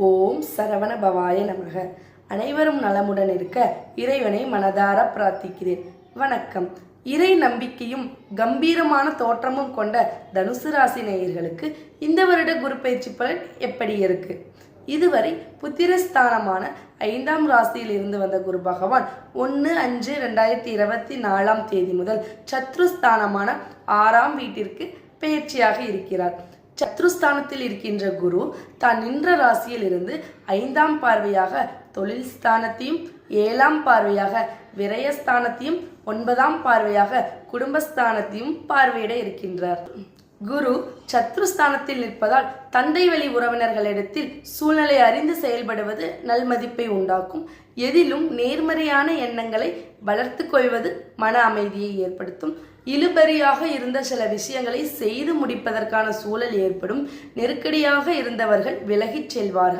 ஓம் சரவண பவாய நமக. அனைவரும் நலமுடன் இருக்க இறைவனை மனதார பிரார்த்திக்கிறேன். வணக்கம். இறை நம்பிக்கையும் கம்பீரமான தோற்றமும் கொண்ட தனுசு ராசி நேயர்களுக்கு இந்த வருட குரு பயிற்சி பலன் எப்படி இருக்கு? இதுவரை புத்திரஸ்தானமான 5ஆம் ராசியில் இருந்து வந்த குரு பகவான் 1/5/2024 முதல் சத்ருஸ்தானமான 6ஆம் வீட்டிற்கு பயிற்சியாக இருக்கிறார். சத்ருஸ்தானத்தில் இருக்கின்ற குரு தான் நின்ற ராசியில் இருந்து 5ஆம் பார்வையாக தொழில் ஸ்தானத்தையும் 7ஆம் பார்வையாக விரயஸ்தானத்தையும் 9ஆம் பார்வையாக குடும்பஸ்தானத்தையும் பார்வையிட இருக்கின்றார். குரு சத்ருஸ்தானத்தில் நிற்பதால் தந்தை வழி உறவினர்களிடத்தில் சூழ்நிலை அறிந்து செயல்படுவது நல்மதிப்பை உண்டாக்கும். எதிலும் நேர்மறையான எண்ணங்களை வளர்த்து கொள்வது மன அமைதியை ஏற்படுத்தும். இழுபறியாக இருந்த சில விஷயங்களை செய்து முடிப்பதற்கான சூழல் ஏற்படும். நெருக்கடியாக இருந்தவர்கள் விலகிச் செல்வார்கள்.